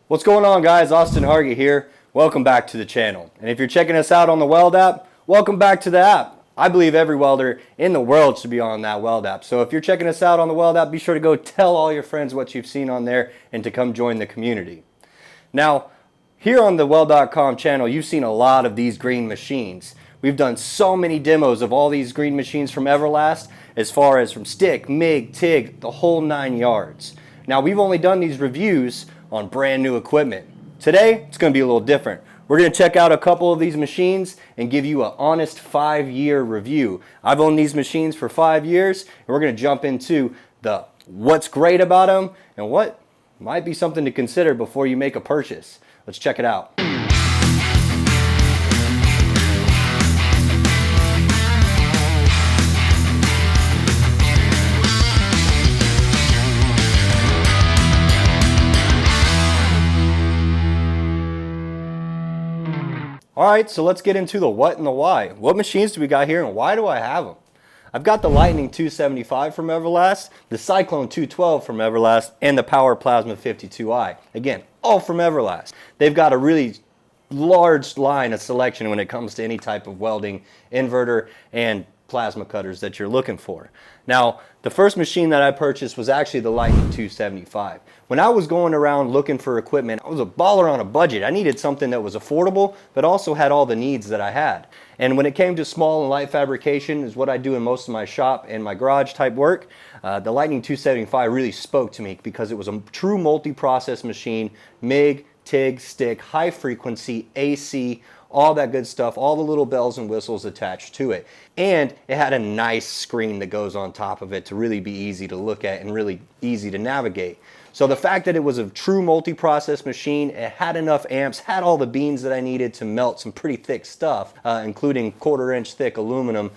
What's going on, guys? Austin Hargett here. Welcome back to the channel. And if you're checking us out on the Weld app, welcome back to the app. I believe every welder in the world should be on that Weld app. So if you're checking us out on the Weld app, be sure to go tell all your friends what you've seen on there and to come join the community. Now, here on the Weld.com channel, you've seen a lot of these green machines. We've done so many demos of all these green machines from Everlast, as far as from stick, MIG, TIG, the whole 9 yards. Now, we've only done these reviews on brand new equipment. Today, it's going to be a little different. We're going to check out a couple of these machines and give you an honest 5-year review. I've owned these machines for 5 years, and we're going to jump into the what's great about them and what might be something to consider before you make a purchase. Let's check it out. Alright, so let's get into the what and the why. What machines do we got here and why do I have them? I've got the Lightning 275 from Everlast, the Cyclone 212 from Everlast, and the Power Plasma 52i. Again, all from Everlast. They've got a really large line of selection when it comes to any type of welding, inverter, and plasma cutters that you're looking for. Now, the first machine that I purchased was actually the Lightning 275. When I was going around looking for equipment, I was a baller on a budget. I needed something that was affordable, but also had all the needs that I had. And when it came to small and light fabrication, is what I do in most of my shop and my garage type work, the Lightning 275 really spoke to me because it was a true multi-process machine, MIG, TIG, stick, high frequency, AC, all that good stuff, all the little bells and whistles attached to it. And it had a nice screen that goes on top of it to really be easy to look at and really easy to navigate. So the fact that it was a true multi-process machine, it had enough amps, had all the beans that I needed to melt some pretty thick stuff, including 1/4 inch thick aluminum,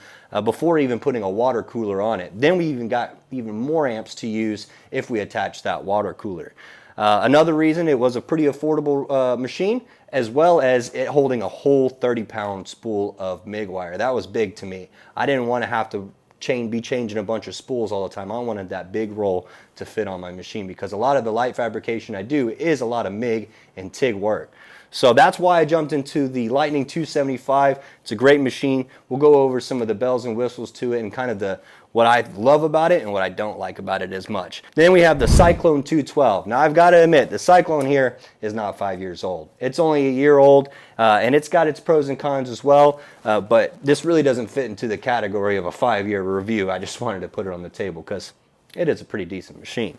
before even putting a water cooler on it. Then we even got even more amps to use if we attached that water cooler. Another reason it was a pretty affordable machine, as well as it holding a whole 30-pound spool of MIG wire. That was big to me. I didn't want to have to be changing a bunch of spools all the time. I wanted that big roll to fit on my machine because a lot of the light fabrication I do is a lot of MIG and TIG work. So that's why I jumped into the Lightning 275. It's a great machine. We'll go over some of the bells and whistles to it and kind of what I love about it and what I don't like about it as much. Then we have the Cyclone 212. Now I've got to admit, the Cyclone here is not 5 years old. It's only a year old, and it's got its pros and cons as well, but this really doesn't fit into the category of a 5-year review. I just wanted to put it on the table because it is a pretty decent machine.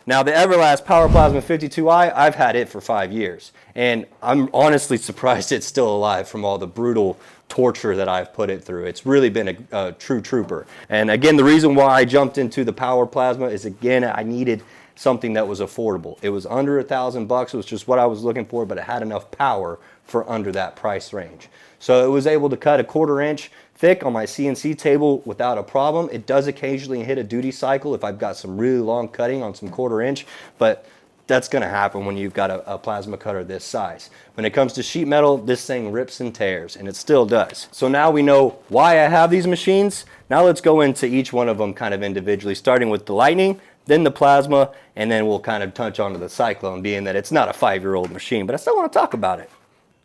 Now the Everlast Power Plasma 52i, I've had it for 5 years, and I'm honestly surprised it's still alive from all the brutal torture that I've put it through. It's really been a true trooper. And again, the reason why I jumped into the Power Plasma is, again, I needed something that was affordable. It was under $1,000, it was just what I was looking for, but it had enough power for under that price range. So it was able to cut a 1/4 inch thick on my CNC table without a problem. It does occasionally hit a duty cycle if I've got some really long cutting on some 1/4 inch, but that's going to happen when you've got a plasma cutter this size. When it comes to sheet metal, this thing rips and tears, and it still does. So now we know why I have these machines. Now let's go into each one of them kind of individually, starting with the Lightning, then the Plasma, and then we'll kind of touch onto the Cyclone, being that it's not a 5-year-old machine, but I still want to talk about it.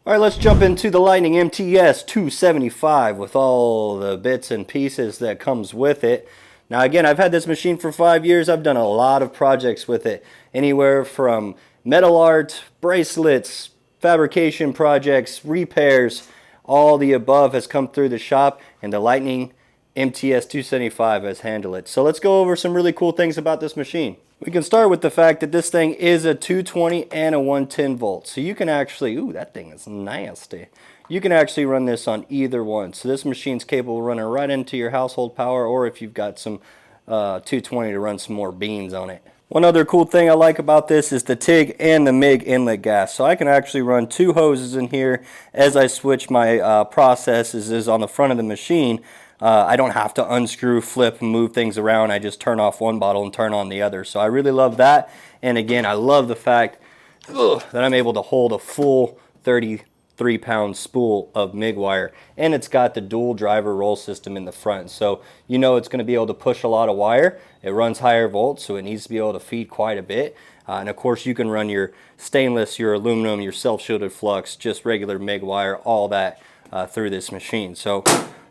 All right, let's jump into the Lightning MTS 275 with all the bits and pieces that comes with it. Now again, I've had this machine for 5 years. I've done a lot of projects with it, anywhere from metal art, bracelets, fabrication projects, repairs, all the above has come through the shop, and the Lightning MTS 275 has handled it. So let's go over some really cool things about this machine. We can start with the fact that this thing is a 220 and a 110 volt. So you can actually, ooh, that thing is nasty. You can actually run this on either one. So this machine's capable of running right into your household power, or if you've got some 220 to run some more beans on it. One other cool thing I like about this is the TIG and the MIG inlet gas. So I can actually run 2 hoses in here as I switch my processes is on the front of the machine. I don't have to unscrew, flip, and move things around. I just turn off one bottle and turn on the other. So I really love that. And again, I love the fact that I'm able to hold a full 33 3-pound spool of MIG wire, and it's got the dual driver roll system in the front, so you know it's going to be able to push a lot of wire. It runs higher volts, so it needs to be able to feed quite a bit. And of course you can run your stainless, your aluminum, your self-shielded flux, just regular MIG wire, all that through this machine. So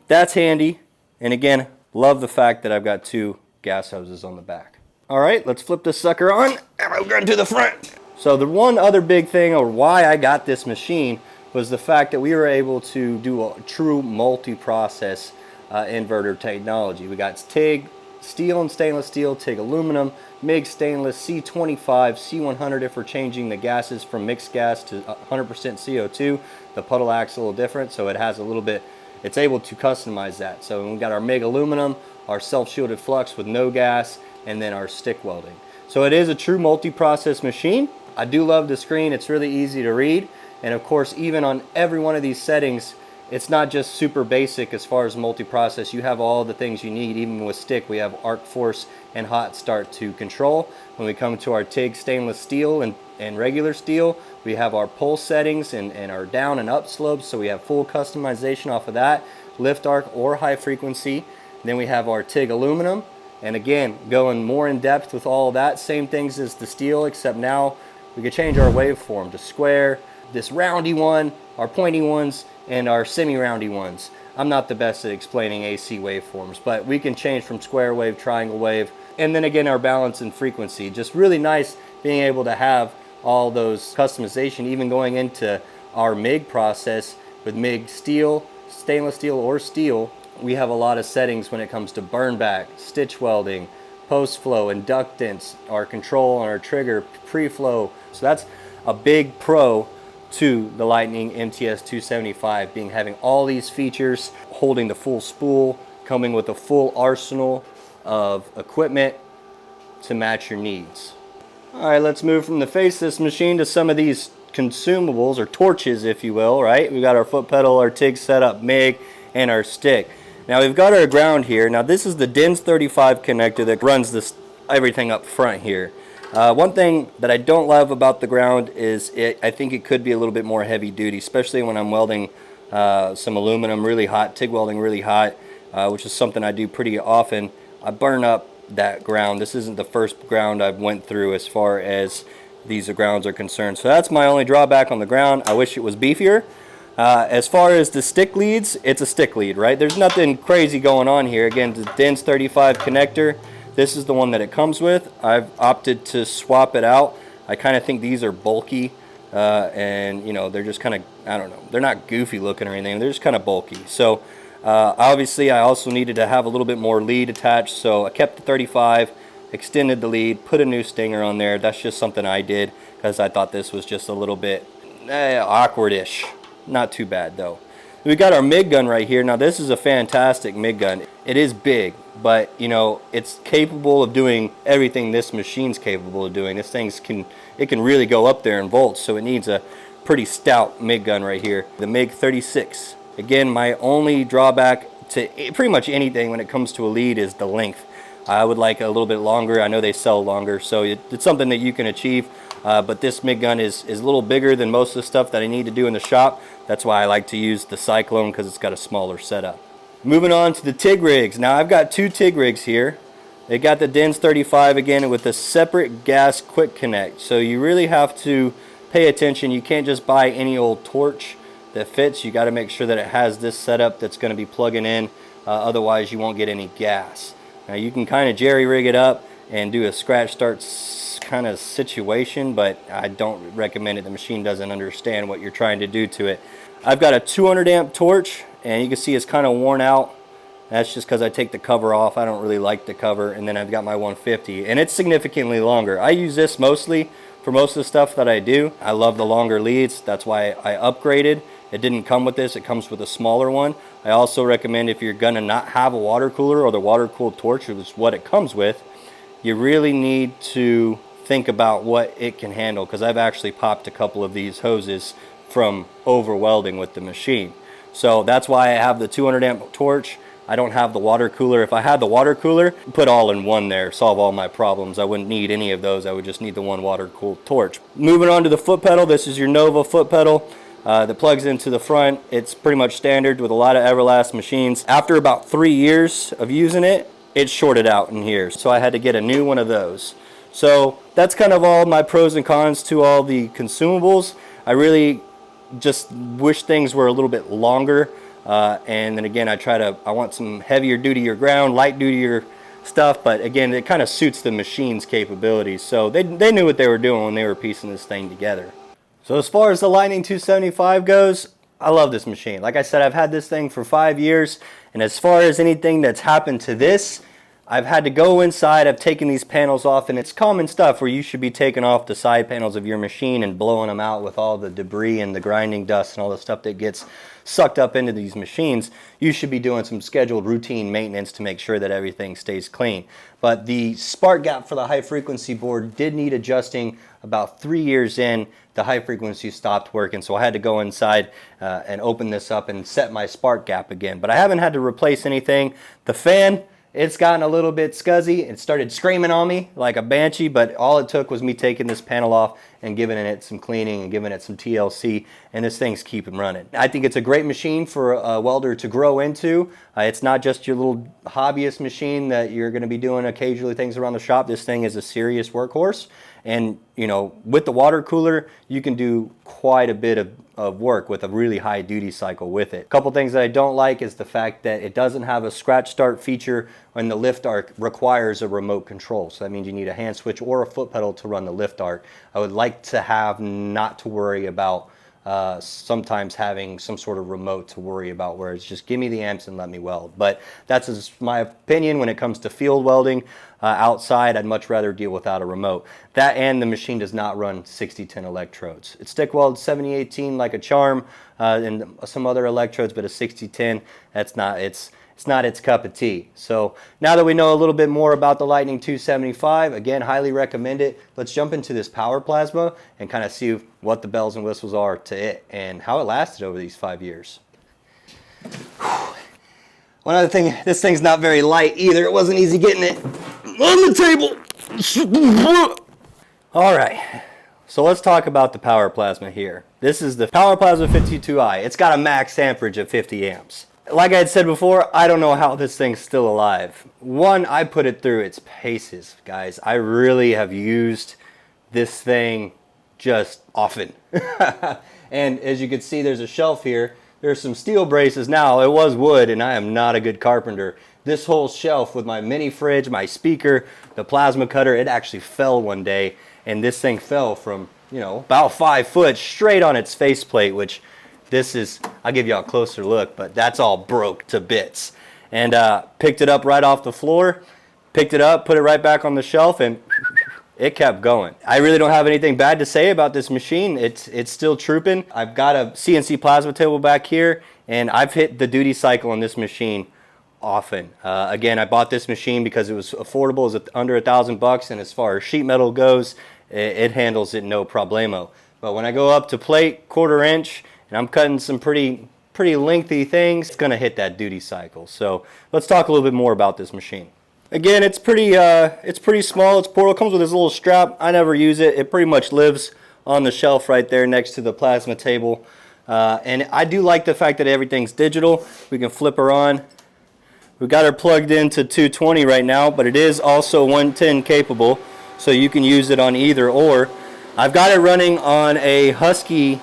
that's handy, and again, love the fact that I've got 2 gas hoses on the back. All right, let's flip this sucker on and we're going to the front. So the one other big thing, or why I got this machine, was the fact that we were able to do a true multi-process inverter technology. We got TIG steel and stainless steel, TIG aluminum, MIG stainless, C25, C100 if we're changing the gases from mixed gas to 100% CO2. The puddle act's a little different, so it has a little bit, it's able to customize that. So we got our MIG aluminum, our self-shielded flux with no gas, and then our stick welding. So it is a true multi-process machine. I do love the screen, it's really easy to read, and of course even on every one of these settings, it's not just super basic as far as multi-process. You have all the things you need. Even with stick, we have arc force and hot start to control. When we come to our TIG stainless steel and regular steel, we have our pulse settings and our down and up slopes, so we have full customization off of that, lift arc or high frequency. Then we have our TIG aluminum, and again, going more in depth with all of that, same things as the steel, except now we can change our waveform to square, this roundy one, our pointy ones, and our semi-roundy ones. I'm not the best at explaining AC waveforms, but we can change from square wave, triangle wave, and then again our balance and frequency. Just really nice being able to have all those customization, even going into our MIG process with MIG steel, stainless steel or steel. We have a lot of settings when it comes to burn back, stitch welding, post flow, inductance, our control on our trigger, pre-flow. So that's a big pro to the Lightning MTS 275, being having all these features, holding the full spool, coming with a full arsenal of equipment to match your needs. All right, let's move from the face of this machine to some of these consumables, or torches if you will, right? We got our foot pedal, our TIG setup, MIG, and our stick. Now we've got our ground here. Now this is the DINS 35 connector that runs this everything up front here. One thing that I don't love about the ground is I think it could be a little bit more heavy duty, especially when I'm welding some aluminum really hot, TIG welding really hot, which is something I do pretty often. I burn up that ground. This isn't the first ground I've went through as far as these grounds are concerned. So that's my only drawback on the ground. I wish it was beefier. As far as the stick leads, it's a stick lead, right? There's nothing crazy going on here. Again, the DINS 35 connector, this is the one that it comes with. I've opted to swap it out. I kind of think these are bulky, and you know, they're just kind of, I don't know, they're not goofy looking or anything, they're just kind of bulky. So obviously I also needed to have a little bit more lead attached, so I kept the 35, extended the lead, put a new stinger on there. That's just something I did because I thought this was just a little bit awkward-ish. Not too bad though. We got our MIG gun right here. Now this is a fantastic MIG gun. It is big, but you know, it's capable of doing everything this machine's capable of doing. This thing can really go up there in volts, so it needs a pretty stout MIG gun right here. The MIG 36. Again, my only drawback to pretty much anything when it comes to a lead is the length. I would like a little bit longer. I know they sell longer, so it's something that you can achieve. But this MIG gun is a little bigger than most of the stuff that I need to do in the shop. That's why I like to use the Cyclone, because it's got a smaller setup. Moving on to the TIG rigs. Now I've got 2 TIG rigs here. They got the DINS 35 again with a separate gas quick connect. So you really have to pay attention. You can't just buy any old torch that fits. You got to make sure that it has this setup that's going to be plugging in. Otherwise you won't get any gas. Now you can kind of jerry rig it up and do a scratch start kind of situation, but I don't recommend it. The machine doesn't understand what you're trying to do to it. I've got a 200 amp torch, and you can see it's kind of worn out. That's just because I take the cover off. I don't really like the cover. And then I've got my 150, and it's significantly longer. I use this mostly for most of the stuff that I do. I love the longer leads. That's why I upgraded. It didn't come with this. It comes with a smaller one. I also recommend, if you're gonna not have a water cooler or the water cooled torch, which is what it comes with, you really need to think about what it can handle, because I've actually popped a couple of these hoses from over welding with the machine. So that's why I have the 200 amp torch. I don't have the water cooler. If I had the water cooler, put all in one there, solve all my problems. I wouldn't need any of those. I would just need the one water cooled torch. Moving on to the foot pedal. This is your Nova foot pedal. that plugs into the front. It's pretty much standard with a lot of Everlast machines. After about 3 years of using it, it shorted out in here, so I had to get a new one of those. So that's kind of all my pros and cons to all the consumables. I really just wish things were a little bit longer, and then again I want some heavier dutier ground, light dutier stuff, but again it kind of suits the machine's capabilities. So they knew what they were doing when they were piecing this thing together. So as far as the Lightning 275 goes, I love this machine. Like I said, I've had this thing for 5 years, and as far as anything that's happened to this, I've had to go inside, I've taken these panels off, and it's common stuff where you should be taking off the side panels of your machine and blowing them out with all the debris and the grinding dust and all the stuff that gets sucked up into these machines. You should be doing some scheduled routine maintenance to make sure that everything stays clean. But the spark gap for the high frequency board did need adjusting. About 3 years in, the high frequency stopped working, so I had to go inside and open this up and set my spark gap again. But I haven't had to replace anything. The fan, it's gotten a little bit scuzzy. It started screaming on me like a banshee, but all it took was me taking this panel off and giving it some cleaning and giving it some TLC, and this thing's keeping running. I think it's a great machine for a welder to grow into. It's not just your little hobbyist machine that you're going to be doing occasionally things around the shop. This thing is a serious workhorse, and you know, with the water cooler, you can do quite a bit of work with a really high duty cycle with it. A couple things that I don't like is the fact that it doesn't have a scratch start feature when the lift arc requires a remote control. So that means you need a hand switch or a foot pedal to run the lift arc. I would like to have not to worry about sometimes having some sort of remote to worry about, where it's just give me the amps and let me weld. But that's just my opinion when it comes to field welding. Outside, I'd much rather deal without a remote. That, and the machine does not run 6010 electrodes. It stick welds 7018 like a charm and some other electrodes, but a 6010, that's not it's not its cup of tea. So now that we know a little bit more about the Lightning 275, again, highly recommend it. Let's jump into this power plasma and kind of see what the bells and whistles are to it and how it lasted over these 5 years. One other thing, this thing's not very light either. It wasn't easy getting it on the table. All right, so let's talk about the power plasma here. This is the Power Plasma 52i. It's got a max amperage of 50 amps. Like I had said before, I don't know how this thing's still alive. One, I put it through its paces, guys. I really have used this thing just often. And as you can see, there's a shelf here. There's some steel braces now. It was wood, and I am not a good carpenter. This whole shelf with my mini fridge, my speaker, the plasma cutter, it actually fell one day, and this thing fell from, you know, about 5 foot straight on its faceplate, which this is, I'll give you a closer look, but that's all broke to bits. And picked it up right off the floor, picked it up, put it right back on the shelf, and it kept going. I really don't have anything bad to say about this machine. It's still trooping. I've got a CNC plasma table back here, and I've hit the duty cycle on this machine often. Again, I bought this machine because it was affordable. It was under $1,000, and as far as sheet metal goes, it handles it no problemo. But when I go up to plate, 1/4 inch, and I'm cutting some pretty lengthy things, it's gonna hit that duty cycle. So let's talk a little bit more about this machine. Again, it's pretty small. It's portable. It comes with this little strap. I never use it. It pretty much lives on the shelf right there next to the plasma table. And I do like the fact that everything's digital. We can flip her on. We've got her plugged into 220 right now, but it is also 110 capable, so you can use it on either or. I've got it running on a Husky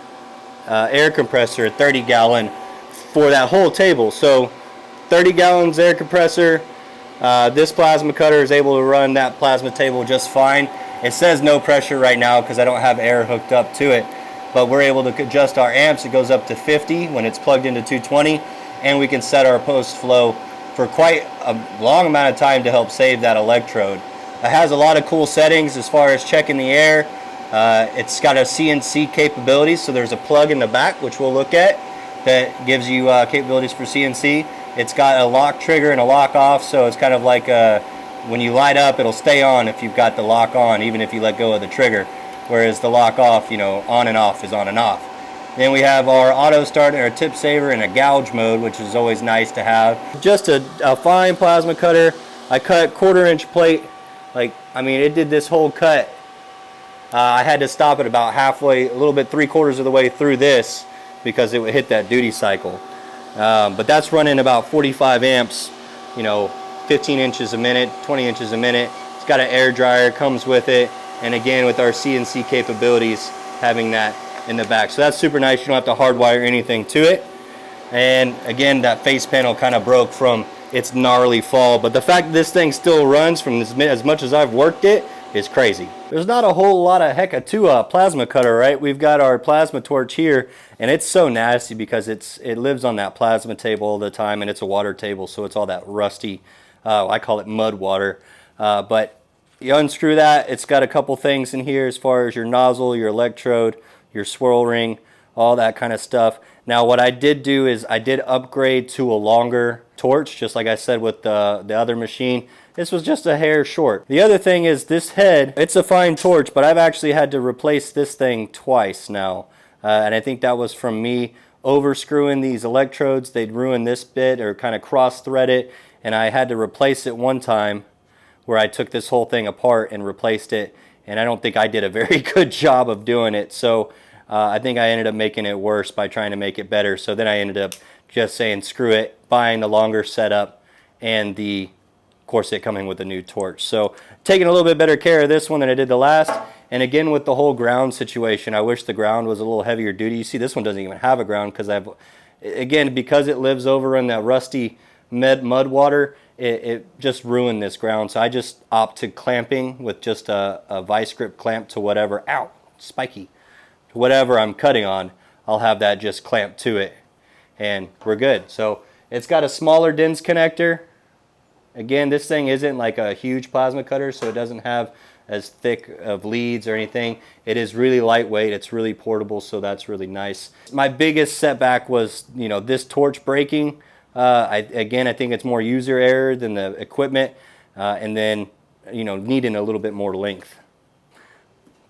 air compressor, a 30-gallon, for that whole table. So 30 gallons air compressor. This plasma cutter is able to run that plasma table just fine. It says no pressure right now because I don't have air hooked up to it, but we're able to adjust our amps. It goes up to 50 when it's plugged into 220, and we can set our post flow for quite a long amount of time to help save that electrode. It has a lot of cool settings as far as checking the air. It's got a CNC capability, so there's a plug in the back, which we'll look at, that gives you capabilities for CNC. It's got a lock trigger and a lock off, so it's kind of like when you light up, it'll stay on if you've got the lock on, even if you let go of the trigger, whereas the lock off, you know, on and off is on and off. Then we have our auto start and our tip saver in a gouge mode, which is always nice to have. Just a fine plasma cutter. I cut 1/4 inch plate. Like, I mean, it did this whole cut. I had to stop it about halfway, a little bit 3/4 of the way through this because it would hit that duty cycle. But that's running about 45 amps, you know, 15 inches a minute, 20 inches a minute. It's got an air dryer, comes with it, and again with our CNC capabilities, having that in the back. So that's super nice. You don't have to hardwire anything to it. And again, that face panel kind of broke from its gnarly fall, but the fact that this thing still runs from as much as I've worked it is crazy. There's not a whole lot of heck to a plasma cutter, right? We've got our plasma torch here, and it's so nasty because it lives on that plasma table all the time, and it's a water table, so it's all that rusty, I call it mud water. But you unscrew that, it's got a couple things in here as far as your nozzle, your electrode, your swirl ring, all that kind of stuff. Now what I did do is I did upgrade to a longer torch, just like I said with the other machine. This was just a hair short. The other thing is this head, it's a fine torch, but I've actually had to replace this thing twice now. And I think that was from me over screwing these electrodes. They'd ruin this bit or kind of cross thread it, and I had to replace it one time where I took this whole thing apart and replaced it, and I don't think I did a very good job of doing it. So I think I ended up making it worse by trying to make it better. So then I ended up just saying screw it, buying the longer setup and the corset coming with a new torch. So taking a little bit better care of this one than I did the last. And again, with the whole ground situation, I wish the ground was a little heavier duty. You see, this one doesn't even have a ground because because it lives over in that rusty mud water, it just ruined this ground. So I just opt to clamping with just a vice grip clamp to whatever, ow, spiky, whatever I'm cutting on. I'll have that just clamped to it and we're good. So it's got a smaller DINS connector. Again, this thing isn't like a huge plasma cutter, so it doesn't have as thick of leads or anything. It is really lightweight, it's really portable, so that's really nice. My biggest setback was, you know, this torch breaking. I think it's more user error than the equipment, and then, you know, needing a little bit more length.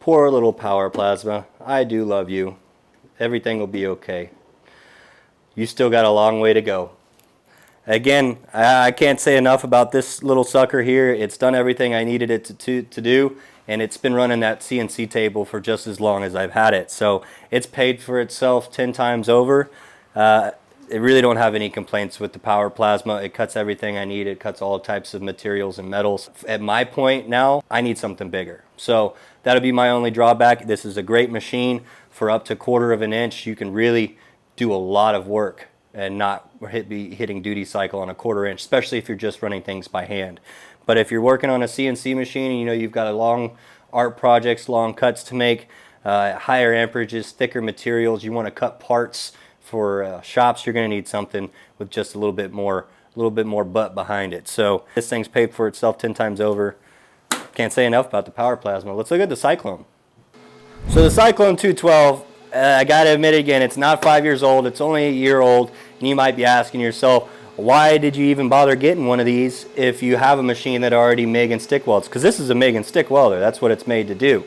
Poor little power plasma. I do love you. Everything will be okay. You still got a long way to go. Again, I can't say enough about this little sucker here. It's done everything I needed it to do, and it's been running that CNC table for just as long as I've had it. So it's paid for itself 10 times over. I really don't have any complaints with the power plasma. It cuts everything I need. It cuts all types of materials and metals. At my point now, I need something bigger. So that'll be my only drawback. This is a great machine for up to 1/4 of an inch. You can really do a lot of work and not be hitting duty cycle on a 1/4 inch, especially if you're just running things by hand. But if you're working on a CNC machine and you know you've got a long art projects, long cuts to make, higher amperages, thicker materials, you want to cut parts for shops, you're going to need something with just a little bit more butt behind it. So this thing's paid for itself 10 times over. Can't say enough about the power plasma. Let's look at the Cyclone. So the Cyclone 212, I gotta admit again, it's not 5 years old, it's only a year old, and you might be asking yourself, why did you even bother getting one of these if you have a machine that already MIG and stick welds? Because this is a MIG and stick welder, that's what it's made to do.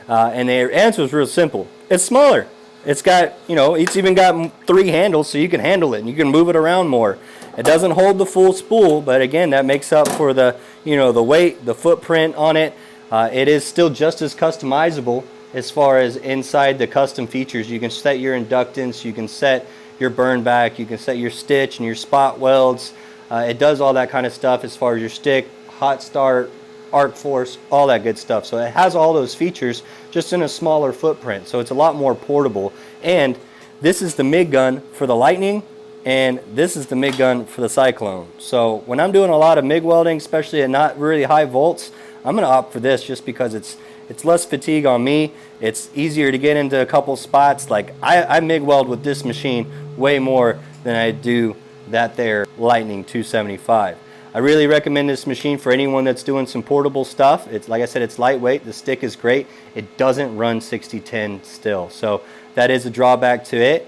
And the answer is real simple. It's smaller. It's got, you know, it's even got 3 handles so you can handle it and you can move it around more. It doesn't hold the full spool, but again, that makes up for the, you know, the weight, the footprint on it. It is still just as customizable as far as inside the custom features. You can set your inductance, you can set your burn back, you can set your stitch and your spot welds. It does all that kind of stuff as far as your stick, hot start, arc force, all that good stuff. So it has all those features just in a smaller footprint. So it's a lot more portable. And this is the MIG gun for the Lightning, and this is the MIG gun for the Cyclone. So when I'm doing a lot of MIG welding, especially at not really high volts, I'm going to opt for this just because it's less fatigue on me. It's easier to get into a couple spots. Like I MIG weld with this machine way more than I do that there Lightning 275. I really recommend this machine for anyone that's doing some portable stuff. It's like I said, it's lightweight. The stick is great. It doesn't run 60-10 still, so that is a drawback to it.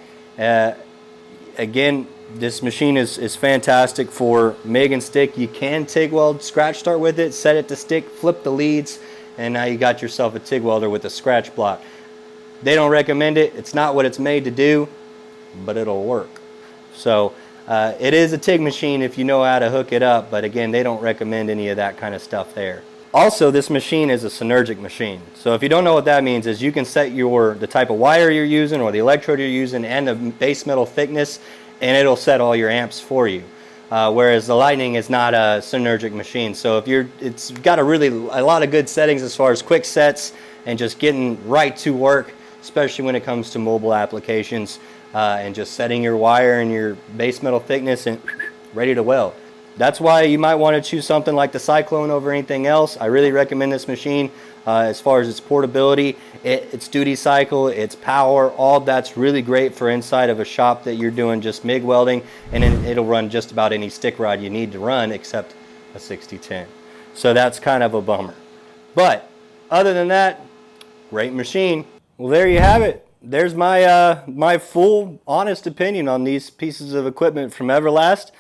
Again, this machine is fantastic for MIG and stick. You can TIG weld, scratch start with it, set it to stick, flip the leads, and now you got yourself a TIG welder with a scratch block. They don't recommend it. It's not what it's made to do, but it'll work. So it is a TIG machine if you know how to hook it up, but again, they don't recommend any of that kind of stuff there. Also, this machine is a synergic machine. So if you don't know what that means, is you can set the type of wire you're using or the electrode you're using and the base metal thickness, and it'll set all your amps for you. Whereas the Lightning is not a synergic machine. So if it's got a lot of good settings as far as quick sets and just getting right to work, especially when it comes to mobile applications, and just setting your wire and your base metal thickness and ready to weld. That's why you might want to choose something like the Cyclone over anything else. I really recommend this machine as far as its portability, its duty cycle, its power, all that's really great for inside of a shop that you're doing just MIG welding, and then it'll run just about any stick rod you need to run except a 6010. So that's kind of a bummer. But other than that, great machine. Well, there you have it. There's my my full honest opinion on these pieces of equipment from Everlast.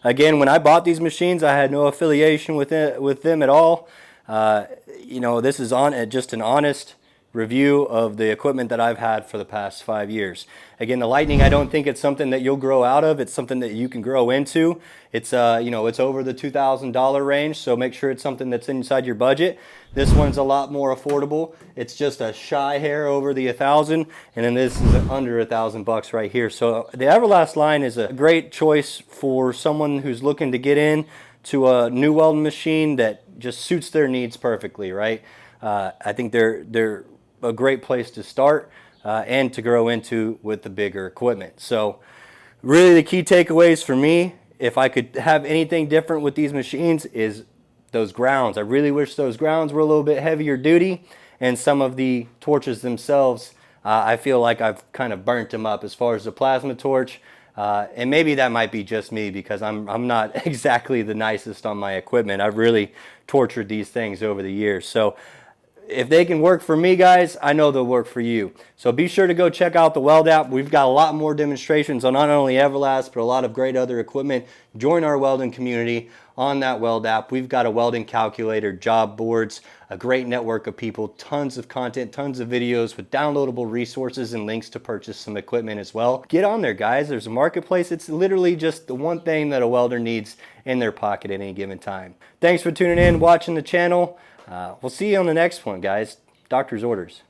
Again, when I bought these machines, I had no affiliation with them at all. You know, this is just an honest review of the equipment that I've had for the past 5 years. Again, the Lightning, I don't think it's something that you'll grow out of. It's something that you can grow into. It's you know, it's over the $2,000 range, so make sure it's something that's inside your budget. This one's a lot more affordable. It's just a shy hair over the 1,000, and then this is under $1,000 right here. So the Everlast line is a great choice for someone who's looking to get in to a new welding machine that just suits their needs perfectly, right? I think they're a great place to start and to grow into with the bigger equipment. So really the key takeaways for me, if I could have anything different with these machines, is those grounds. I really wish those grounds were a little bit heavier duty, and some of the torches themselves, I feel like I've kind of burnt them up as far as the plasma torch. And maybe that might be just me because I'm not exactly the nicest on my equipment. I've really tortured these things over the years. So if they can work for me, guys, I know they'll work for you. So be sure to go check out the Weld app. We've got a lot more demonstrations on not only Everlast, but a lot of great other equipment. Join our welding community on that Weld app. We've got a welding calculator, job boards, a great network of people, tons of content, tons of videos with downloadable resources and links to purchase some equipment as well. Get on there, guys. There's a marketplace. It's literally just the one thing that a welder needs in their pocket at any given time. Thanks for tuning in, watching the channel. We'll see you on the next one, guys. Doctor's orders.